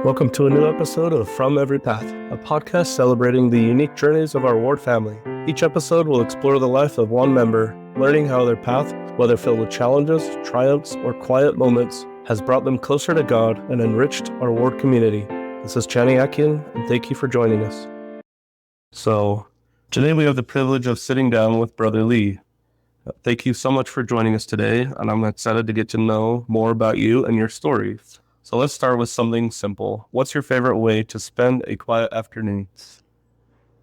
Welcome to a new episode of From Every Path, a podcast celebrating the unique journeys of our Ward family. Each episode will explore the life of one member, learning how their path, whether filled with challenges, triumphs, or quiet moments, has brought them closer to God and enriched our Ward community. This is Channy Akin, and thank you for joining us. So, today we have the privilege of sitting down with Brother Lee. Thank you so much for joining us today, and I'm excited to get to know more about you and your story. So let's start with something simple. What's your favorite way to spend a quiet afternoon?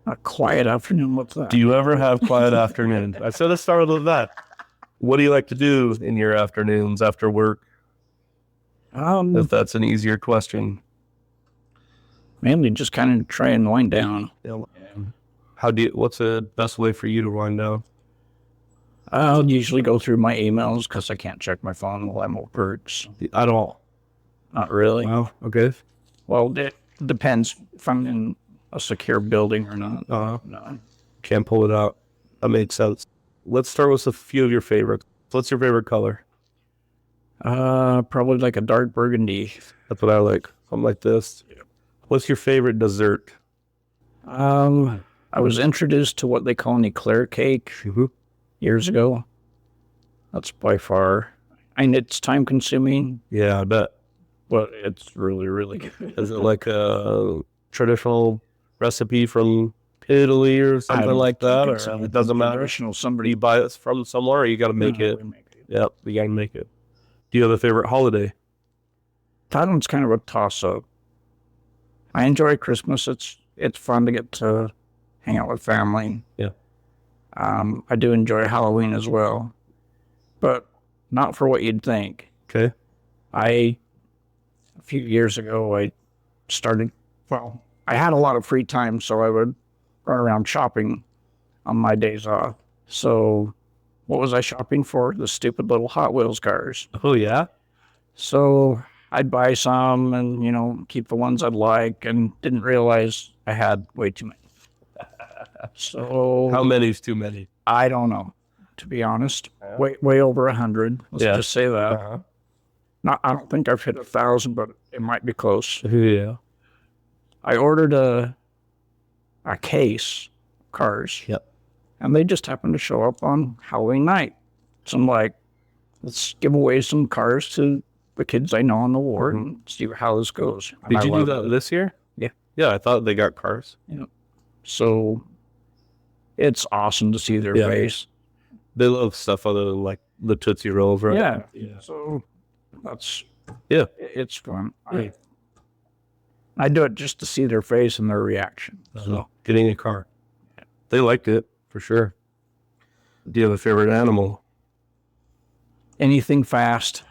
A quiet afternoon, what's that? Do you ever have quiet afternoons? I said let's start with that. What do you like to do in your afternoons after work? If that's an easier question. Mainly just kind of try and wind down. What's the best way for you to wind down? I'll usually go through my emails because I can't check my phone while I'm at work. At all? Not really. Wow, okay. Well, it depends if I'm in a secure building or not. No. Can't pull it out. That makes sense. Let's start with a few of your favorites. What's your favorite color? Probably like a dark burgundy. That's what I like. Something like this. What's your favorite dessert? I was introduced to what they call an eclair cake years ago. That's by far. And it's time consuming. Yeah, I bet. But it's really, really good. Is it like a traditional recipe from Italy or something like that? Or it doesn't matter? Traditional, Somebody you buy it from somewhere, or you got to make it? Yep, you got to make it. Do you have a favorite holiday? That one's kind of a toss-up. I enjoy Christmas. It's fun to get to hang out with family. Yeah. I do enjoy Halloween as well, but not for what you'd think. Okay. A few years ago, I had a lot of free time, so I would run around shopping on my days off. So what was I shopping for? The stupid little Hot Wheels cars. Oh, yeah? So I'd buy some and, keep the ones I'd like, and didn't realize I had way too many. So how many is too many? I don't know, to be honest. Way over 100. Let's just say that. Uh-huh. I don't think I've hit 1,000, but it might be close. Yeah. I ordered a case of cars. Yep. And they just happened to show up on Halloween night. So I'm like, let's give away some cars to the kids I know in the ward and see how this goes. Did you do that this year? Yeah. Yeah, I thought they got cars. Yeah. So it's awesome to see their face. They love stuff other than like the Tootsie Rolls, right? Yeah. So it's fun. I do it just to see their face and their reaction. So getting a car. They liked it for sure. Do you have a favorite animal? Anything fast,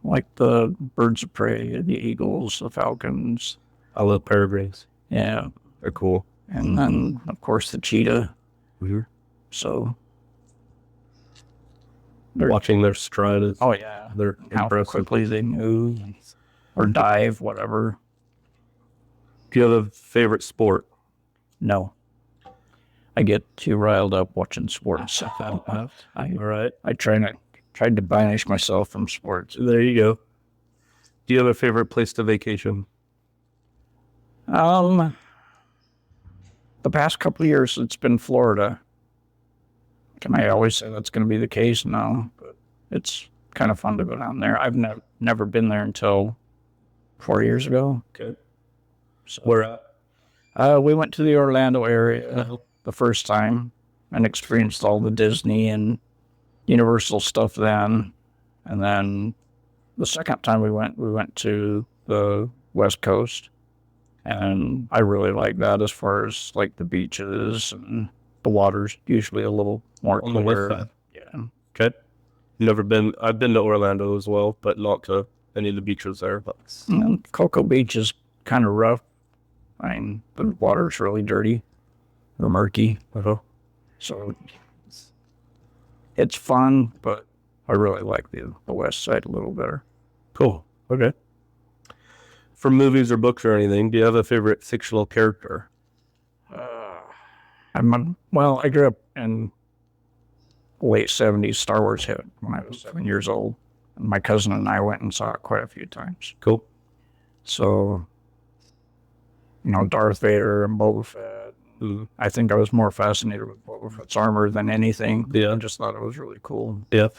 like the birds of prey, the eagles, the falcons. I love peregrines. Yeah, they're cool. And then of course the cheetah. Weird. So watching their stride is, they're how impressive. Quickly they move or dive, whatever. Do you have a favorite sport? No. I get too riled up watching sports. All right. I tried to banish myself from sports. There you go. Do you have a favorite place to vacation? The past couple of years, it's been Florida. Can I always say that's going to be the case? No, but it's kind of fun to go down there. I've never been there until 4 years ago. Okay. So, where at? We went to the Orlando area the first time and experienced all the Disney and Universal stuff then. And then the second time we went to the West Coast. And I really like that as far as like the beaches and the water's usually a little more clear. On the west side. Yeah. Okay. I've been to Orlando as well, but not to any of the beaches there. But Cocoa Beach is kind of rough. I mean, the water's really dirty or murky. So it's fun, but I really like the west side a little better. Cool. Okay. For movies or books or anything, do you have a favorite fictional character? I grew up in late 70s. Star Wars hit when I was 7 years old. And my cousin and I went and saw it quite a few times. Cool. So, Darth Vader and Boba Fett. Mm. I think I was more fascinated with Boba Fett's armor than anything. Yeah. I just thought it was really cool. Yep.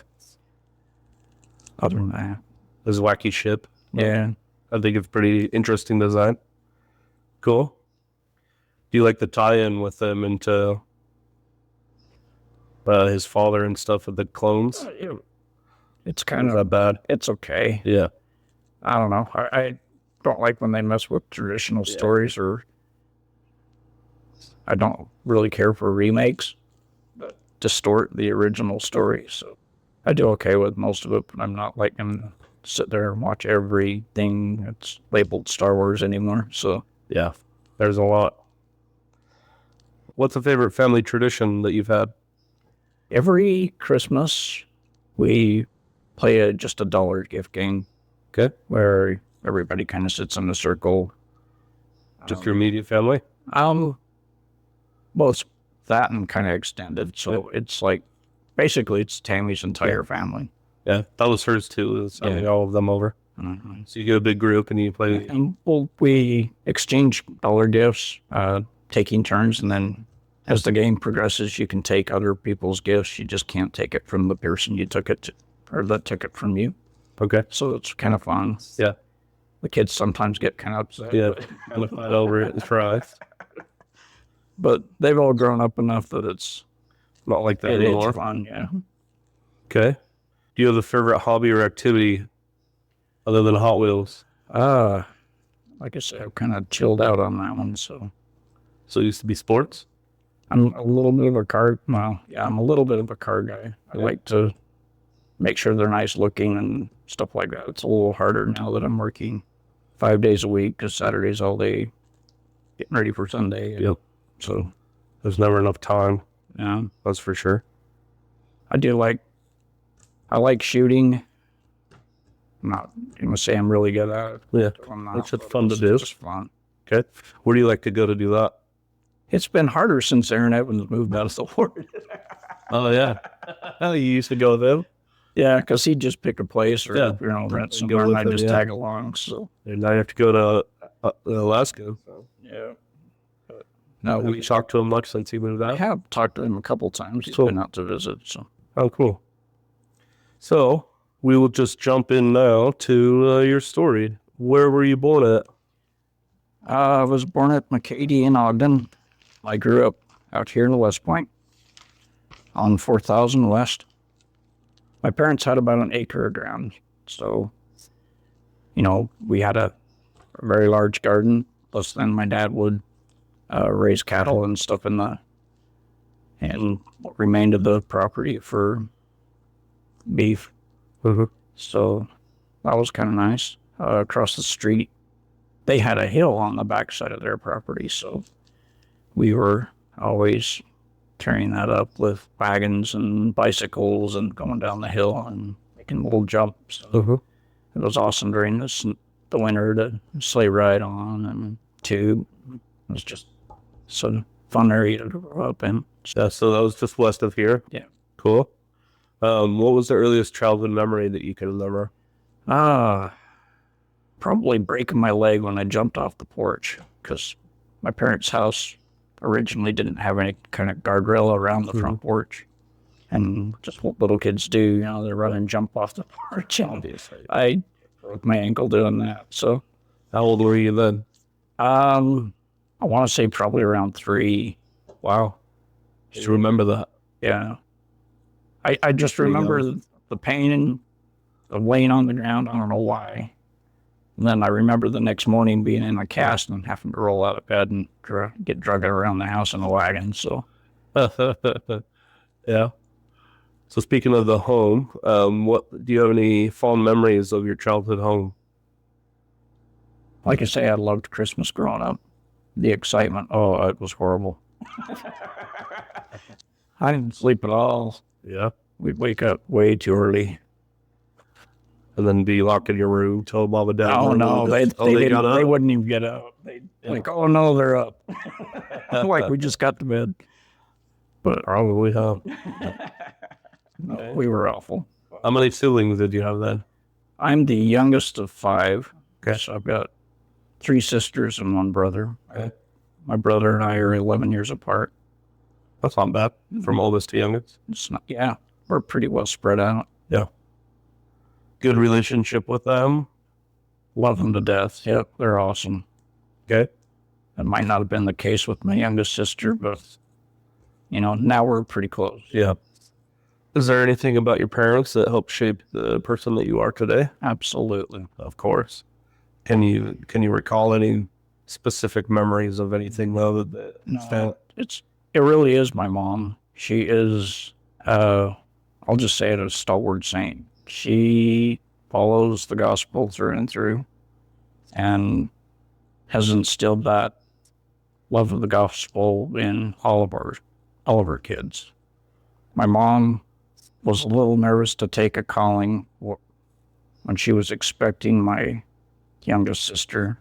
Other than that, His wacky ship. yeah. I think it's pretty interesting design. Cool. Do you like the tie-in with them into his father and stuff with the clones? It's kind Not of bad. it's okay. Yeah. I don't know. I don't like when they mess with traditional stories, or I don't really care for remakes that distort the original story. So I do okay with most of it, but I'm not like going to sit there and watch everything that's labeled Star Wars anymore. So Yeah. There's a lot. What's a favorite family tradition that you've had? every Christmas we play just a dollar gift game. Okay. Where everybody kind of sits in a circle. Just your immediate family? Both that and kind of extended. So it's like, basically it's Tammy's entire family. Yeah. That was hers too. It's having all of them over. Mm-hmm. So you get a big group and you play. And we exchange dollar gifts, taking turns, and then as the game progresses, you can take other people's gifts. You just can't take it from the person you took it to, or that took it from you. Okay. So it's kind of fun. Yeah. The kids sometimes get kind of upset. Yeah. Kind of fight over it and try. But they've all grown up enough that it's Not like that anymore. it's fun, yeah. Okay. Do you have a favorite hobby or activity other than Hot Wheels? Like I said, I've kind of chilled out on that one, so So it used to be sports? I'm a little bit of a car. Well, yeah, I'm a little bit of a car guy. I like to make sure they're nice looking and stuff like that. It's a little harder now that I'm working 5 days a week, because Saturday's all day getting ready for Sunday. Yep. So, There's never enough time. yeah, That's for sure. I like shooting. I'm not going to say I'm really good at it. Yeah. I'm not, It's just but fun to do. It's just fun. Okay. Where do you like to go to do that? It's been harder since Aaron Evans moved out of the ward. Oh, yeah. Oh, you used to go there? Yeah, because he'd just pick a place or rent And somewhere, go and with I'd him, just yeah. tag along. So And now you have to go to Alaska. So. yeah. No, Have you talked to him much since he moved I out? have talked to him a couple times. He's Cool. been out to visit. So Oh, cool. So we will just jump in now to your story. Where were you born at? I was born at McCady in Ogden. I grew up out here in the West Point on 4,000 West. My parents had about an acre of ground. So, we had a very large garden. Plus then my dad would raise cattle and stuff and what remained of the property for beef. Mm-hmm. So that was kind of nice. Across the street, they had a hill on the backside of their property, so we were always carrying that up with wagons and bicycles and going down the hill and making little jumps. So Mm-hmm. it was awesome during the winter to sleigh ride on and tube. It was just such a fun area to grow up in. Yeah, so that was just west of here. Yeah. Cool. What was the earliest childhood memory that you can remember? Probably breaking my leg when I jumped off the porch, because my parents' house originally didn't have any kind of guardrail around the front porch. And just what little kids do, they run and jump off the porch. And I broke my ankle doing that. So, How old were you then? I want to say probably around 3. Wow. Just remember that. Yeah. I just Pretty remember young. the pain of laying on the ground. I don't know why. And then I remember the next morning being in a cast and having to roll out of bed and get dragged around the house in a wagon. So, Yeah. So speaking of the home, what do you have any fond memories of your childhood home? like I say, I loved Christmas growing up. The excitement. Oh, it was horrible. I didn't sleep at all. Yeah. We'd wake up way too early. And then be locked in your room, tell mom and dad. Oh no, they got up? They wouldn't even get up. They'd like, oh no, they're up. Like we just got to bed. But Probably, huh? no, we were awful. How many siblings did you have then? I'm the youngest of 5. Okay. So I've got 3 sisters and 1 brother. Okay. My brother and I are 11 years apart. That's not bad from oldest to youngest. It's not, yeah, we're pretty well spread out. Yeah. Good relationship with them. Love them to death. Yep, they're awesome. Okay. That might not have been the case with my youngest sister, but, now we're pretty close. Yeah. Is there anything about your parents that helped shape the person that you are today? Absolutely. Of course. Can you recall any specific memories of anything though that stand? It really is my mom. She is, I'll just say it, a stalwart saint. She follows the gospel through and through and has instilled that love of the gospel in all of our kids. My mom was a little nervous to take a calling when she was expecting my youngest sister,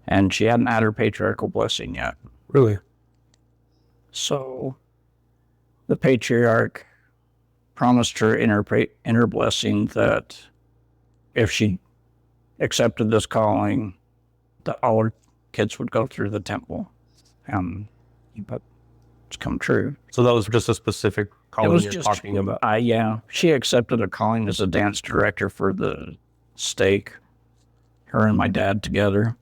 and she hadn't had her patriarchal blessing yet. Really? So the patriarch promised her in her blessing that if she accepted this calling, that all her kids would go through the temple. But it's come true. So that was just a specific calling you're talking about? Yeah. She accepted a calling as a dance director for the stake, her and my dad together.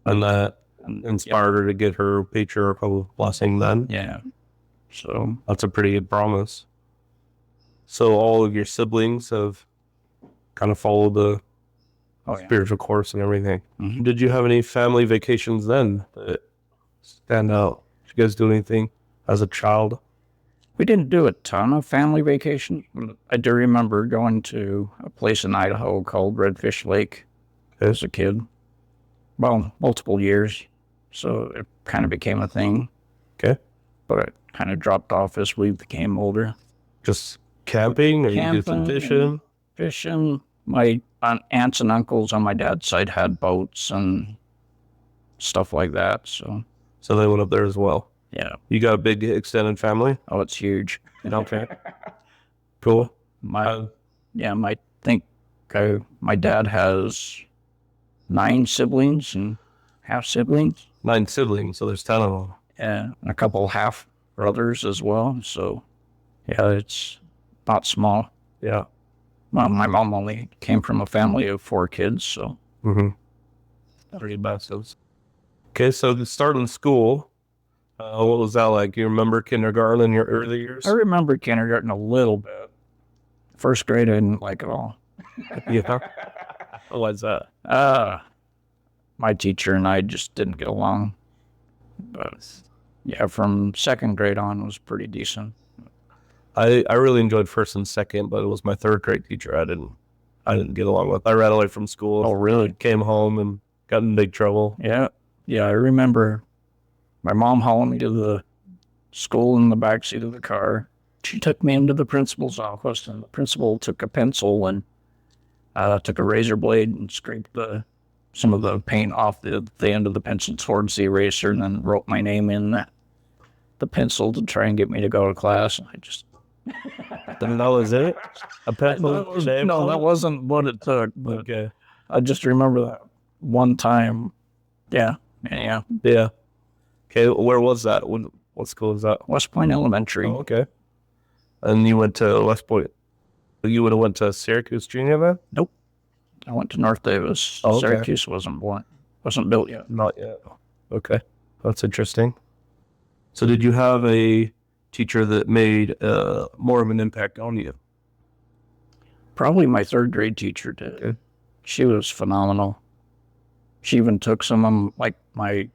And that inspired her to get her patriarchal blessing then? Yeah. So that's a pretty good promise. So all of your siblings have kind of followed the spiritual course and everything. Mm-hmm. Did you have any family vacations then that stand out? Did you guys do anything as a child? We didn't do a ton of family vacations. I do remember going to a place in Idaho called Redfish Lake as a kid. Well, multiple years. So it kind of became a thing. Okay. But it kind of dropped off as we became older. Just camping, or you did some fishing? Fishing. My aunts and uncles on my dad's side had boats and stuff like that. So they went up there as well. Yeah. You got a big extended family? Oh, it's huge. Okay. Cool. My dad has 9 siblings and half siblings. 9 siblings, so there's 10 of them. Yeah, and a couple half brothers as well. So, yeah, it's not small. Yeah. Well, my mom only came from a family of 4 kids, so. Mm-hmm. 3 bastards. Okay, so starting school, what was that like? You remember kindergarten in your early years? I remember kindergarten a little bit. First grade, I didn't like it all. Yeah. Why's that? My teacher and I just didn't get along. But yeah, from second grade on was pretty decent. I really enjoyed first and second, but it was my third grade teacher I didn't get along with. I ran away from school. Oh, really? Came home and got in big trouble. Yeah. Yeah, I remember my mom hauling me to the school in the backseat of the car. She took me into the principal's office, and the principal took a pencil and took a razor blade and scraped some of the paint off the end of the pencil towards the eraser, and then wrote my name in the pencil to try and get me to go to class. And I just... Then that was it? A pencil? No, that wasn't what it took. But okay. I just remember that one time. Yeah. Okay, where was that? What school was that? West Point Elementary. Oh, okay. And you went to West Point. You would have went to Syracuse Junior then? Nope. I went to North Davis. Oh, okay. Syracuse wasn't built yet. Not yet. Okay. That's interesting. So did you have a teacher that made more of an impact on you? Probably my third grade teacher did. Okay. She was phenomenal. She even took some of my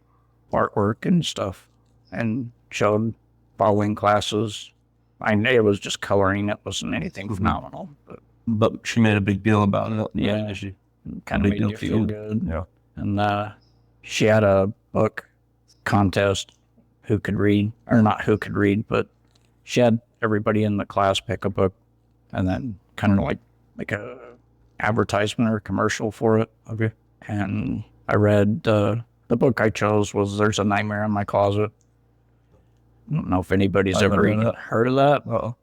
artwork and stuff and showed following classes. It was just coloring. It wasn't anything phenomenal. But she made a big deal about it. Yeah. She kind of made you feel good. Yeah. And she had a book contest, who could read, or not who could read, but she had everybody in the class pick a book and then kind of like a advertisement or commercial for it. Okay. And I read, the book I chose was There's a Nightmare in My Closet. I don't know if anybody's ever heard of that. Uh-oh.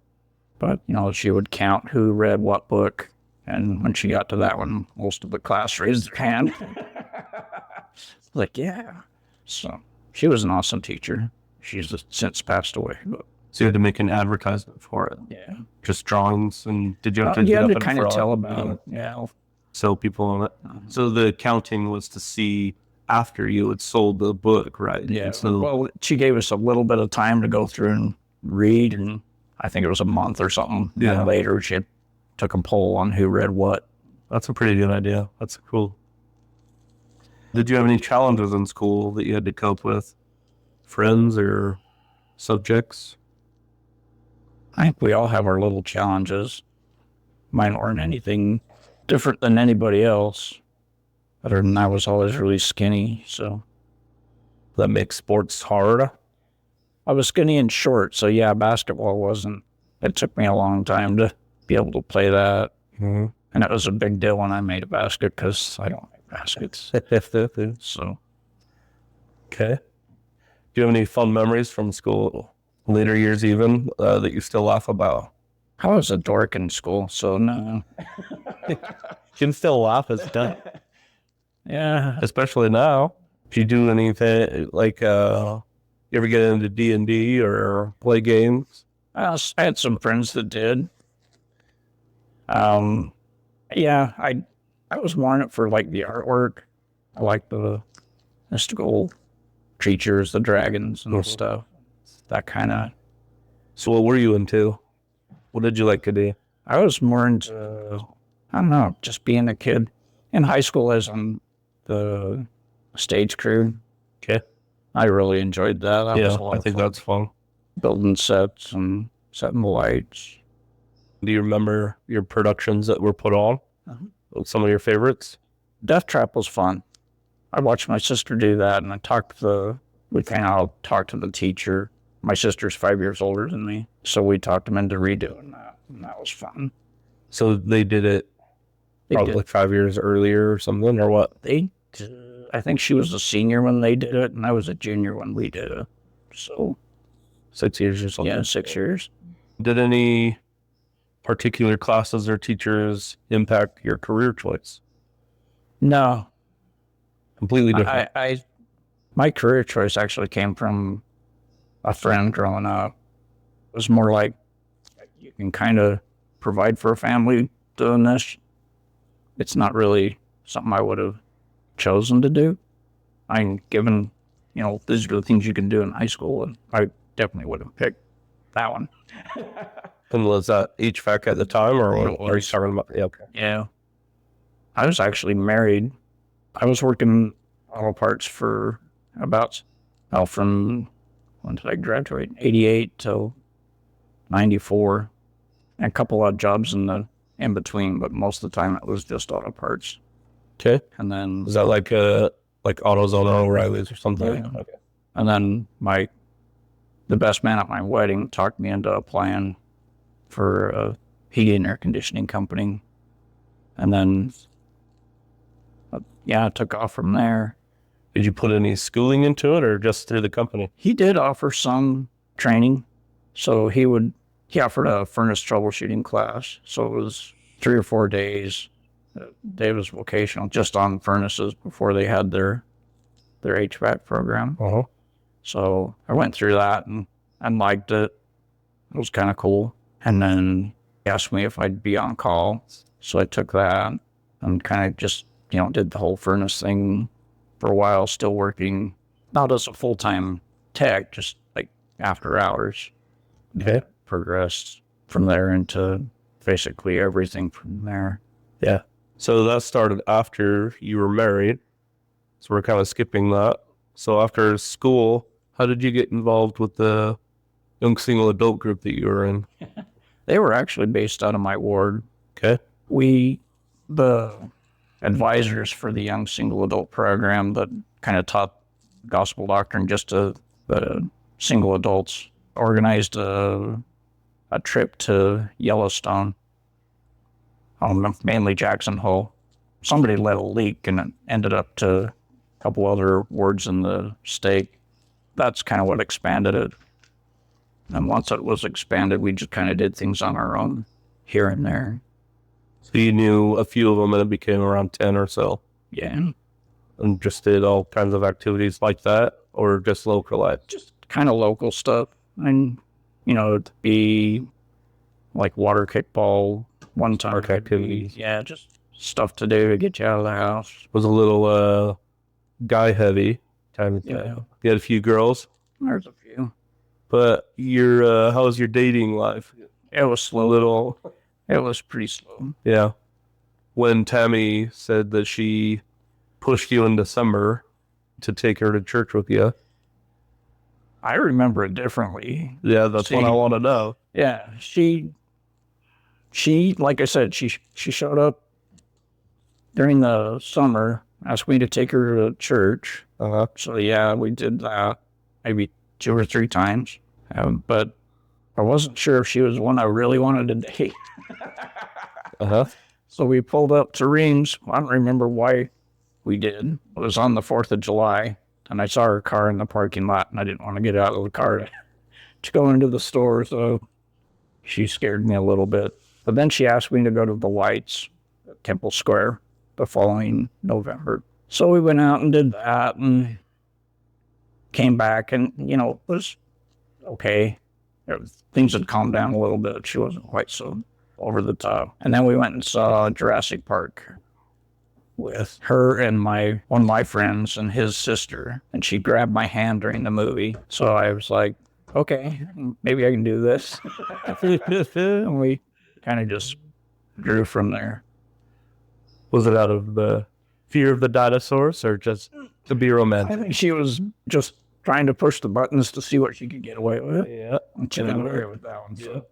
But, she would count who read what book. And when she got to that one, most of the class raised their hand. Like, yeah. So she was an awesome teacher. She's since passed away. But So you had to make an advertisement for it. yeah. Just drawings, and did you have to You get had up to in kind of front, tell about it. Yeah. sell people on it? So the accounting was to see after you had sold the book, right? Yeah. And so Well, she gave us a little bit of time to go through and read, and I think it was a month or something. Yeah. And later she took a poll on who read what. that's a pretty good idea. That's cool. Did you have any challenges in school that you had to cope with? Friends or subjects? I think we all have our little challenges. Mine weren't anything different than anybody else. Other than I was always really skinny, so That makes sports hard. I was skinny and short. So yeah, basketball wasn't. It took me a long time to be able to play that, Mm-hmm. and it was a big deal when I made a basket because I don't make baskets. So Okay. Do you have any fun memories from school, later years even, that you still laugh about? I was a dork in school, so no. You can still laugh as done, Yeah, especially now. Do you do anything like, you ever get into D&D or play games? I had some friends that did. Yeah, I was more in it for like the artwork. I like the mystical creatures, the dragons and stuff. That kind of. So what were you into? What did you like to do? I was more into, I don't know, just being a kid. In high school, as on the stage crew, Okay. I really enjoyed that. That was a lot I of think fun. that's fun. Building sets and setting the lights. Do you remember your productions that were put on? Some of your favorites? Death Trap was fun. I watched my sister do that, and we kind of talked to the teacher. My sister's 5 years older than me, so we talked him into redoing that, and that was fun. So they did it They probably did. like 5 years earlier or something, or what? I think she was a senior when they did it, and I was a junior when we did it. So 6 years or something? yeah, 6 years. Did any particular classes or teachers impact your career choice? No, Completely different. my career choice actually came from a friend growing up. It was more like you can kind of provide for a family doing this. It's not really something I would have chosen to do. I'm given, these are the things you can do in high school, and I definitely would have picked that one. And was that HVAC at the time, or what are you talking about? Yeah, okay. Yeah. I was actually married. I was working auto parts for from when did I graduate? 88 till 94. And a couple of jobs in between, but most of the time it was just auto parts. Okay. And then Is that like AutoZone or O'Reilly's or something? Yeah. Okay. And then the best man at my wedding talked me into applying for a heating and air conditioning company. And then, it took off from there. Did you put any schooling into it, or just through the company? He did offer some training. So he offered a furnace troubleshooting class. So it was 3 or 4 days. Day was vocational just on furnaces before they had their HVAC program. Uh-huh. So I went through that and liked it. It was kind of cool. And then he asked me if I'd be on call. So I took that and kind of just, did the whole furnace thing for a while, still working, not as a full-time tech, just like after hours. Okay. Progressed from there into basically everything from there. Yeah. So that started after you were married. So we're kind of skipping that. So after school, how did you get involved with the young single adult group that you were in? They were actually based out of my ward. Okay. The advisors for the young single adult program that kind of taught gospel doctrine just to the single adults organized a trip to Yellowstone, mainly Jackson Hole. Somebody let a leak and it ended up to a couple other wards in the state. That's kind of what expanded it. And once it was expanded, we just kind of did things on our own here and there. So you knew a few of them, and it became around 10 or so. Yeah. and just did all kinds of activities like that, or just localized? Just kind of local stuff. And, it'd be like water kickball one time. Park activities. Yeah, just stuff to do to get you out of the house. Was a little guy heavy time. Yeah. You had a few girls, There's a few. but your how was your dating life? It was A slow. little, It was pretty slow. yeah. When Tammy said that she pushed you in December to take her to church with you, I remember it differently. yeah, that's what I want to know. Yeah, she, like I said, she showed up during the summer, asked me to take her to church. Uh-huh. So yeah, we did that maybe 2 or 3 times. But I wasn't sure if she was one I really wanted to date. Uh-huh. So we pulled up to Reams. I don't remember why we did. It was on the 4th of July, and I saw her car in the parking lot, and I didn't want to get out of the car to go into the store, so she scared me a little bit. But then she asked me to go to the lights at Temple Square the following November. So we went out and did that and came back, and, it was okay. Things had calmed down a little bit. She wasn't quite so over the top. And then we went and saw Jurassic Park with her and one of my friends and his sister, and she grabbed my hand during the movie. So I was like, okay, maybe I can do this. And we kind of just grew from there. Was it out of the fear of the dinosaurs or just to be I romantic? think she was just trying to push the buttons to see what she could get away with. Yeah. And she got away with that one. So.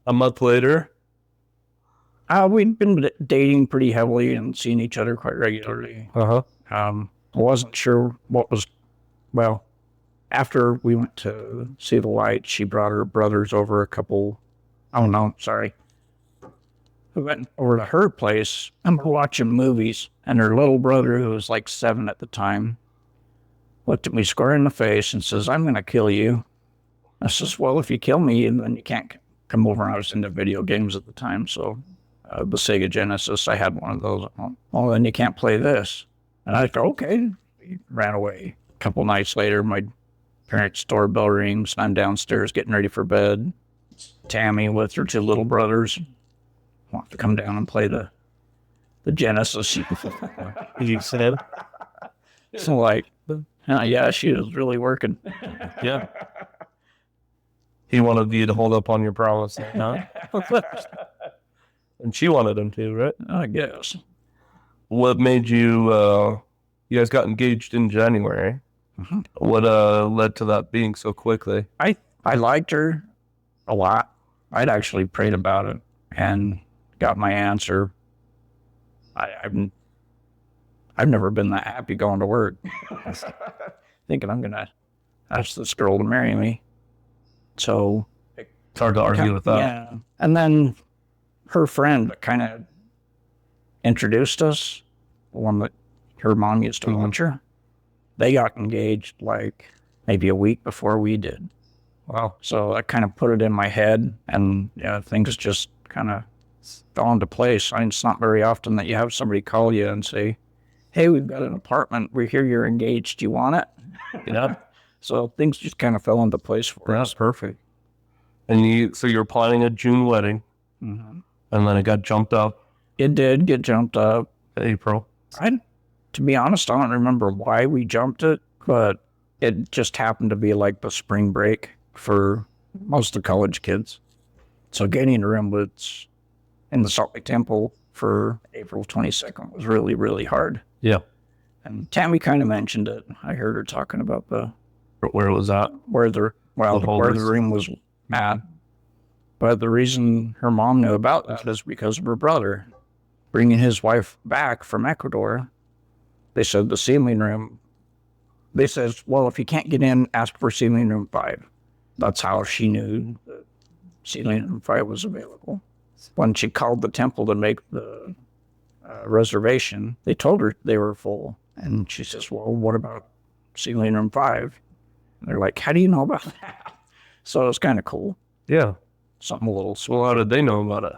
A month later, We'd been dating pretty heavily and seeing each other quite regularly. uh-huh. I wasn't sure after we went to see the light, she brought her brothers over we went over to her place and we're watching movies, and her little brother, who was like 7 at the time, looked at me square in the face and says, "I'm going to kill you." I says, "Well, if you kill me, then you can't come over." I was into video games at the time, so the Sega Genesis, I had one of those. "Oh, then you can't play this." And I go, "Okay." He ran away. A couple nights later, my parents' doorbell rings, and I'm downstairs getting ready for bed. Tammy with her 2 little brothers want to come down and play the Genesis. You said? So like, yeah, she was really working. Yeah. He wanted you to hold up on your promise, huh? And she wanted him to, right? I guess. What made you, you guys got engaged in January. Mhm. What led to that being so quickly? I liked her a lot. I'd actually prayed about it and got my answer. I've never been that happy going to work, thinking I'm gonna ask this girl to marry me. So It's hard to argue with that. yeah. And then her friend kind of introduced us, the one that her mom used to watch her. They got engaged like maybe a week before we did. Wow. So that kind of put it in my head, and things just kind of fell into place. It's not very often that you have somebody call you and say, "Hey, we've got an apartment. We hear you're engaged. Do you want it?" Yeah. So things just kind of fell into place for That's us. perfect. And so you're planning a June wedding, Mhm. and then it got jumped up It did get jumped up. to April. To be honest, I don't remember why we jumped it, but it just happened to be like the spring break for most of the college kids. So getting a room was in the Salt Lake Temple for April 22nd was really, really hard. Yeah. And Tammy kind of mentioned it. I heard her talking about Where it was at. where the room was at. But the reason her mom knew about that is because of her brother bringing his wife back from Ecuador. They said the ceiling room. They said, "Well, if you can't get in, ask for ceiling room 5." That's how she knew that ceiling room 5 was available. When she called the temple to make the reservation, they told her they were full. And she says, "Well, what about ceiling room 5? And they're like, "How do you know about that?" So it was kind of cool. Yeah. Something a little Well, small. how did they know about it?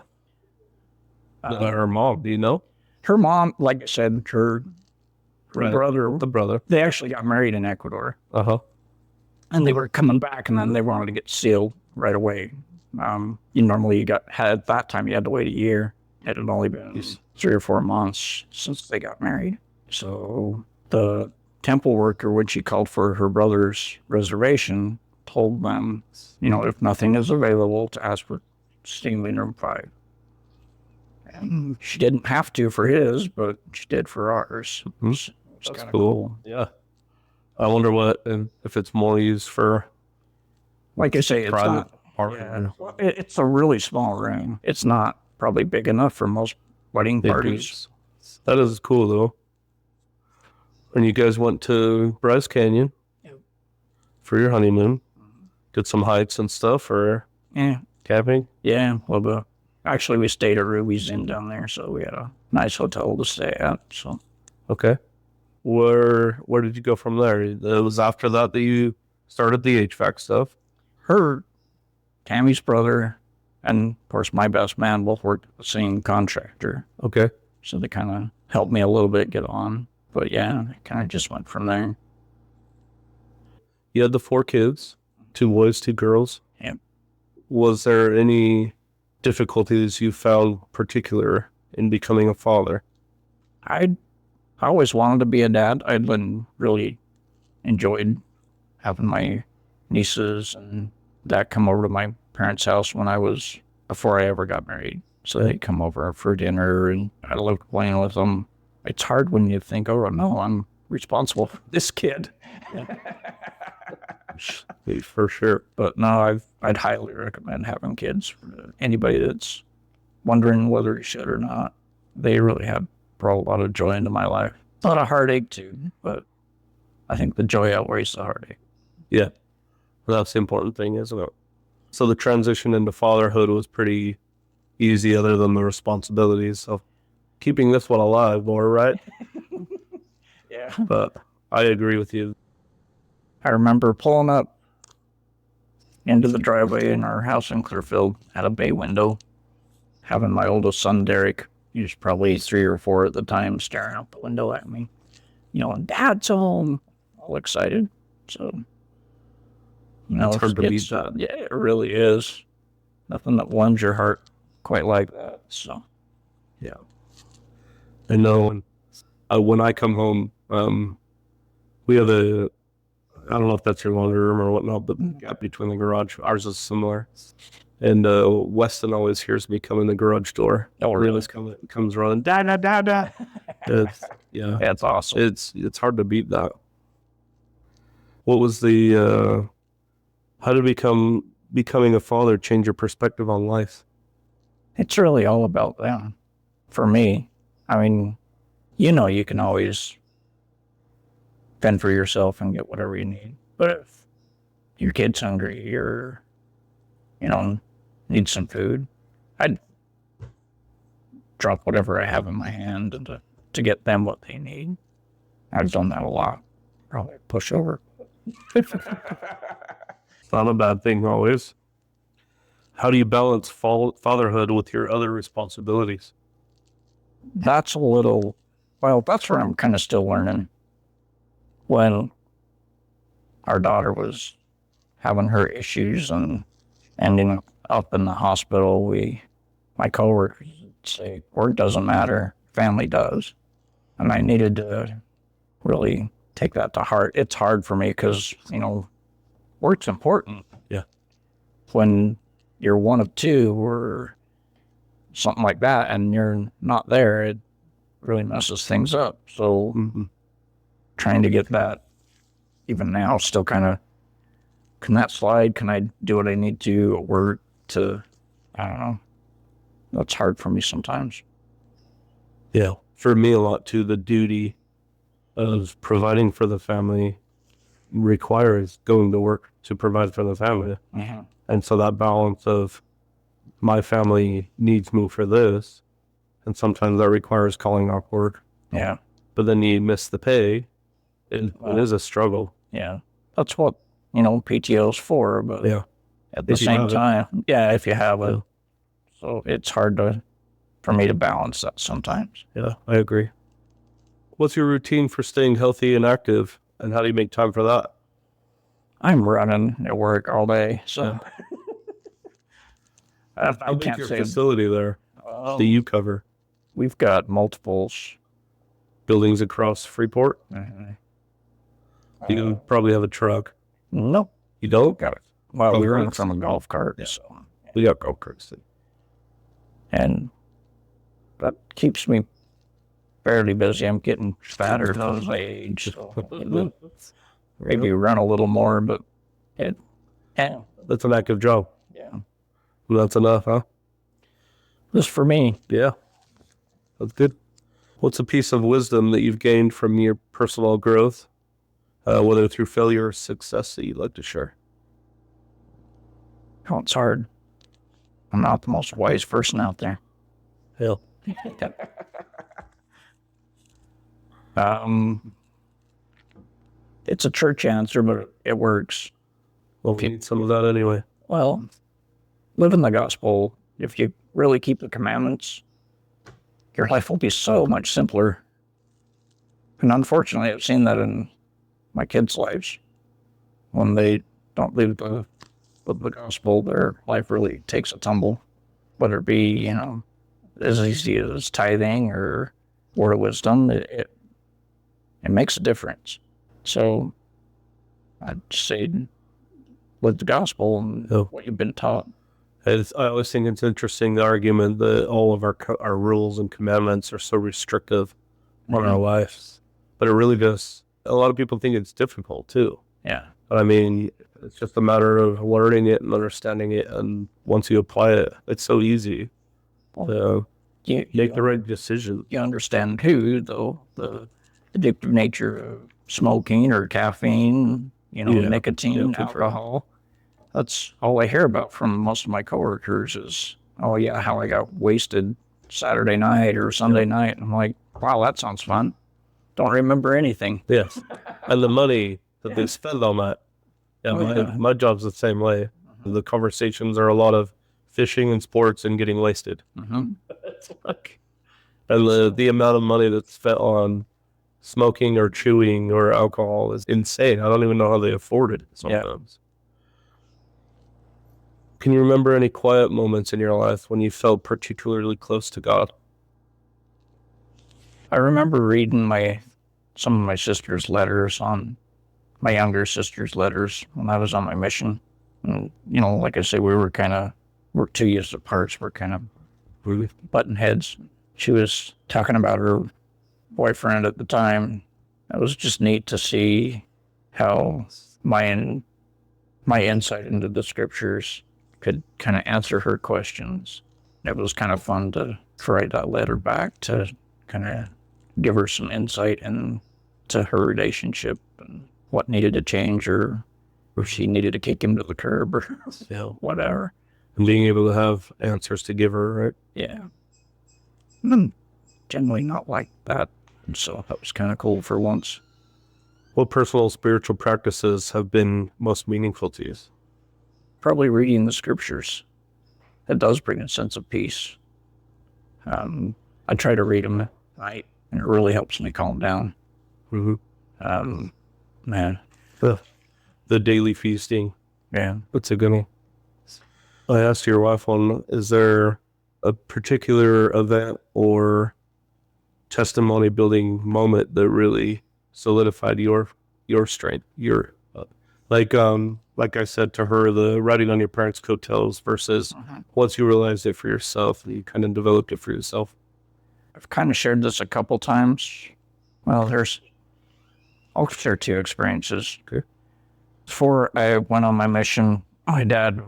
Her mom, do you know? Her mom, like I said, her her brother. The brother. They actually got married in Ecuador. Uh-huh. And they were coming back, and then they wanted to get sealed right away. At that time, you had to wait a year. It had only been 3 or 4 months since they got married. So the temple worker, when she called for her brother's reservation, told them, if nothing is available, to ask for Stealing Room 5. And she didn't have to for his, but she did for ours. Mm-hmm. That's cool. Yeah. I wonder if it's more used for, like I say, it's private not. party. Yeah, well, it's a really small room. It's not probably big enough for most wedding parties. That is cool, though. And you guys went to Bryce Canyon for your honeymoon. Did some hikes and stuff, or camping? Yeah, well, actually, we stayed at Ruby's Inn down there, so we had a nice hotel to stay at. So, okay. Where did you go from there? It was after that you started the HVAC stuff. Tammy's brother, and of course my best man both worked at the same contractor. Okay. So they kind of helped me a little bit get on. But yeah, I kind of just went from there. You had the 4 kids, 2 boys, 2 girls. Yep. Was there any difficulties you found particular in becoming a father? I always wanted to be a dad. I'd been really enjoyed having my nieces and that come over to my parents' house before I ever got married. So they'd come over for dinner, and I loved playing with them. It's hard when you think, oh, no, I'm responsible for this kid. For sure. But no, I'd highly recommend having kids for anybody that's wondering whether you should or not. They really have brought a lot of joy into my life. A lot of heartache too, but I think the joy outweighs the heartache. Yeah. Well, that's the important thing, isn't it? So the transition into fatherhood was pretty easy other than the responsibilities. So keeping this one alive more, right? Yeah. But I agree with you. I remember pulling up into the driveway in our house in Clearfield at a bay window, having my oldest son, Derek, he was probably 3 or 4 at the time, staring out the window at me, and Dad's home, all excited. So, it's hard to beat that. Yeah, it really is. Nothing that warms your heart quite like that. So, yeah. I know when I come home, we have I don't know if that's your laundry room or whatnot, but the gap between the garage, ours is similar. And Weston always hears me come in the garage door. Oh, really? Comes running, da da da da. Yeah, that's awesome. It's hard to beat that. What was how did becoming a father change your perspective on life? It's really all about them. For me, I mean, you can always fend for yourself and get whatever you need. But if your kid's hungry or, need some food, I'd drop whatever I have in my hand to get them what they need. I've done that a lot. Probably push over. It's not a bad thing always. How do you balance fatherhood with your other responsibilities? That's that's where I'm kind of still learning. When our daughter was having her issues and ending up in the hospital, my coworkers would say, work doesn't matter, family does. And I needed to really take that to heart. It's hard for me because, work's important. Yeah. When you're one of 2 or something like that and you're not there, it really messes things up. So trying to get that, even now, still kind of, can that slide? Can I do what I need to at work to, I don't know. That's hard for me sometimes. Yeah. For me, a lot too, the duty of providing for the family requires going to work to provide for the family. Mm-hmm. And so that balance of my family needs me for this, and sometimes that requires calling off work. Yeah. But then you miss the pay. It is a struggle. Yeah. That's what, PTO's for, but at the same time, if you have it. So it's hard for me to balance that sometimes. Yeah, I agree. What's your routine for staying healthy and active, and how do you make time for that? I'm running at work all day, so I How big's can't your say. facility there that Um, you cover? we've got multiples. Buildings across Freeport? You probably have a truck. Nope. You don't? Got it. Well, Golf we run carts? from a golf cart, Yeah. so We got golf carts. and that keeps me fairly busy. I'm getting fatter as I age, so maybe run a little more, but it, yeah, That's an active job. yeah, That's enough, huh? just for me. Yeah. That's good. What's a piece of wisdom that you've gained from your personal growth, whether through failure or success, that you'd like to share? Oh, it's hard. I'm not the most wise person out there. Hell. It's a church answer, but it works. Well, we need some of that anyway. Well, live in the gospel. If you really keep the commandments, your life will be so much simpler. And unfortunately, I've seen that in my kids' lives. When they don't live the gospel, their life really takes a tumble. Whether it be, as easy as tithing or word of wisdom, it makes a difference. So I'd say live the gospel and what you've been taught. I always think it's interesting, the argument that all of our rules and commandments are so restrictive on our lives. But it really does. A lot of people think it's difficult too. Yeah. But I mean, it's just a matter of learning it and understanding it. And once you apply it, it's so easy to make the right decision. You understand too, though, the addictive nature of smoking or caffeine, nicotine, alcohol. That's all I hear about from most of my coworkers is, oh yeah, how I got wasted Saturday night or Sunday night. I'm like, wow, that sounds fun. Don't remember anything. Yes. And the money that they spend on that. Yeah, my job's the same way. The conversations are a lot of fishing and sports and getting wasted. And the amount of money that's spent on smoking or chewing or alcohol is insane. I don't even know how they afford it sometimes. Can you remember any quiet moments in your life when you felt particularly close to God? I remember reading some of my sister's letters, on my younger sister's letters when I was on my mission. And, like I say, we're 2 years apart, so we're kind of Really? button heads. She was talking about her boyfriend at the time. It was just neat to see how my insight into the scriptures could kind of answer her questions. It was kind of fun to write that letter back to kind of give her some insight into her relationship and what needed to change, or if she needed to kick him to the curb or whatever. And being able to have answers to give her, right? Yeah. I'm generally not like that, so that was kind of cool for once. What personal spiritual practices have been most meaningful to you? Probably reading the scriptures. It does bring a sense of peace. I try to read them at night, and it really helps me calm down. Man. The daily feasting. Yeah. That's a good one. I asked your wife is there a particular event or testimony building moment that really solidified your strength? Like I said to her, the riding on your parents' coattails versus once you realized it for yourself, you kind of developed it for yourself. I've kind of shared this a couple times. Well, I'll share two experiences. Okay. Before I went on my mission, my dad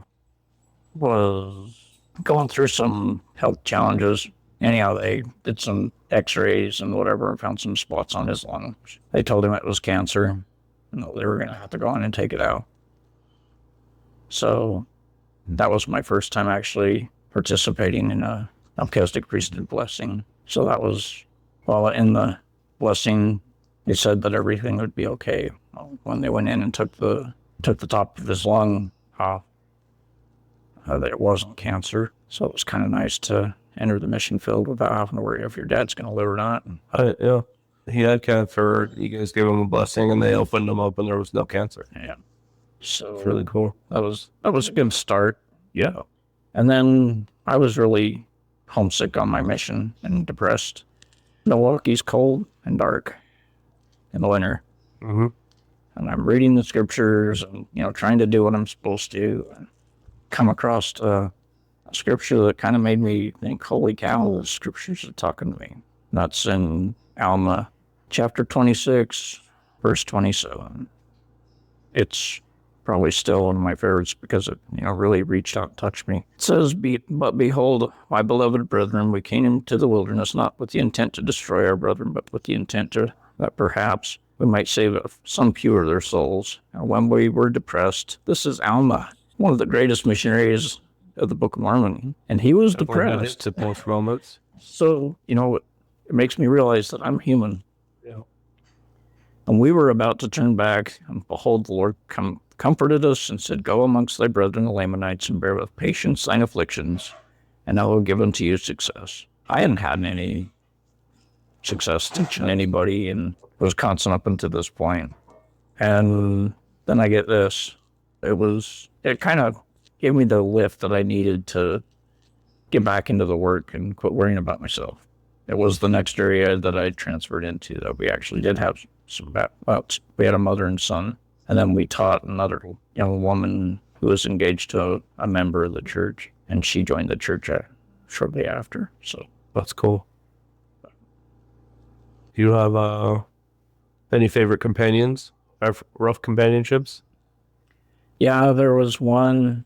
was going through some health challenges. Anyhow, they did some x-rays and whatever and found some spots on his lungs. They told him it was cancer. They were going to have to go on and take it out. So that was my first time actually participating in a Melchizedek priesthood blessing. So that was, in the blessing, they said that everything would be okay. Well, when they went in and took the top of his lung off, that it wasn't cancer. So it was kind of nice to enter the mission field without having to worry if your dad's going to live or not. Yeah. He had cancer. You guys gave him a blessing, and they opened him up, and there was no cancer. Yeah. So It's really cool. that was a good start. Yeah. And then I was really homesick on my mission and depressed. Milwaukee's cold and dark in the winter. Mm-hmm. And I'm reading the scriptures and, trying to do what I'm supposed to. And come across a scripture that kind of made me think, holy cow, the scriptures are talking to me. That's in Alma, chapter 26, verse 27. It's probably still one of my favorites because it, really reached out and touched me. It says, But behold, my beloved brethren, we came into the wilderness not with the intent to destroy our brethren, but with the intent that perhaps we might save some few of their souls. And when we were depressed, this is Alma, one of the greatest missionaries of the Book of Mormon, and he was depressed. To both moments. So, it makes me realize that I'm human. Yeah. And we were about to turn back, and behold, the Lord comforted us and said, Go amongst thy brethren the Lamanites, and bear with patience thine afflictions, and I will give unto you success. I hadn't had any success teaching anybody in Wisconsin up until this point. And then I get this. It kind of gave me the lift that I needed to get back into the work and quit worrying about myself. It was the next area that I transferred into that we actually did have we had a mother and son, and then we taught another young woman who was engaged to a member of the church, and she joined the church shortly after. So That's cool. Do you have any favorite companions? Rough companionships? yeah, there was one.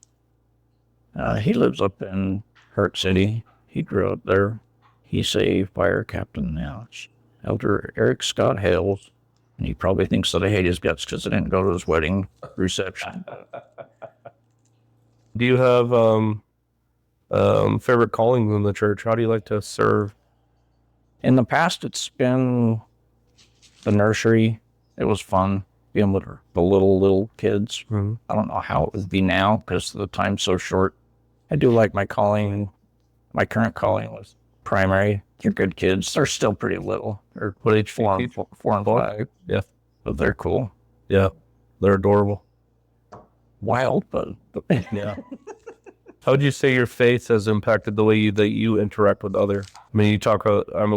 He lives up in Hurt City. He grew up there. He's a fire captain now. It's Elder Eric Scott Hales. And he probably thinks that I hate his guts because I didn't go to his wedding reception. Do you have favorite callings in the church? How do you like to serve? In the past, it's been the nursery. It was fun being with the little kids. Mm-hmm. I don't know how it would be now because the time's so short. I do like my calling. My current calling was primary. They're good kids. They're still pretty little. They're What age? 4 and 5. Yeah. But they're cool. Yeah. They're adorable. Wild, but Yeah. How would you say your faith has impacted the way that you interact with others? I mean,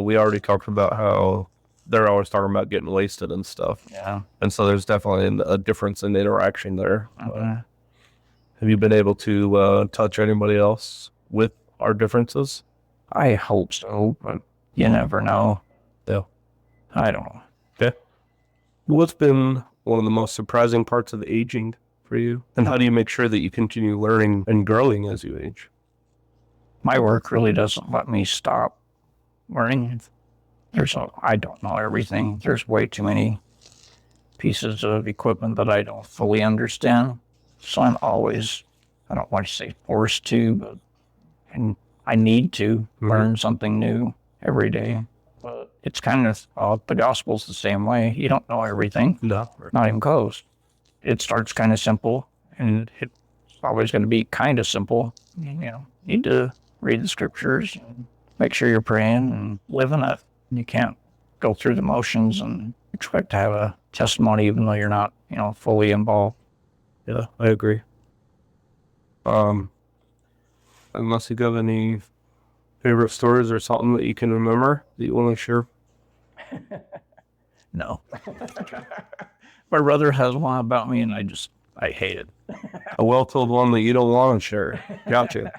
we already talked about how they're always talking about getting wasted and stuff. yeah. And so there's definitely a difference in interaction there. Uh, Have you been able to touch anybody else with our differences? I hope so, but you never know. Yeah. I don't know. Okay. What's been one of the most surprising parts of aging for you? And how do you make sure that you continue learning and growing as you age? My work really doesn't let me stop learning. I don't know everything. There's way too many pieces of equipment that I don't fully understand. So I'm always, I don't want to say forced to, but I need to learn something new every day. But it's kind of, the gospel's the same way. You don't know everything, No. not even close. It starts kind of simple, and it's always going to be kind of simple. You need to read the scriptures and make sure you're praying and living it. You can't go through the motions and expect to have a testimony even though you're not, fully involved. Yeah, I agree. Unless you have any favorite stories or something that you can remember that you want to share. No. My brother has one about me, and I hate it. A well-told one that you don't want to share. Gotcha.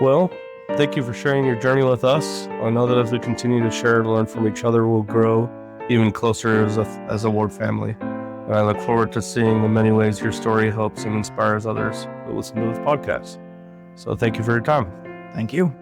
Well, thank you for sharing your journey with us. I know that as we continue to share and learn from each other, we'll grow even closer as a Ward family. And I look forward to seeing the many ways your story helps and inspires others who listen to this podcast. So thank you for your time. Thank you.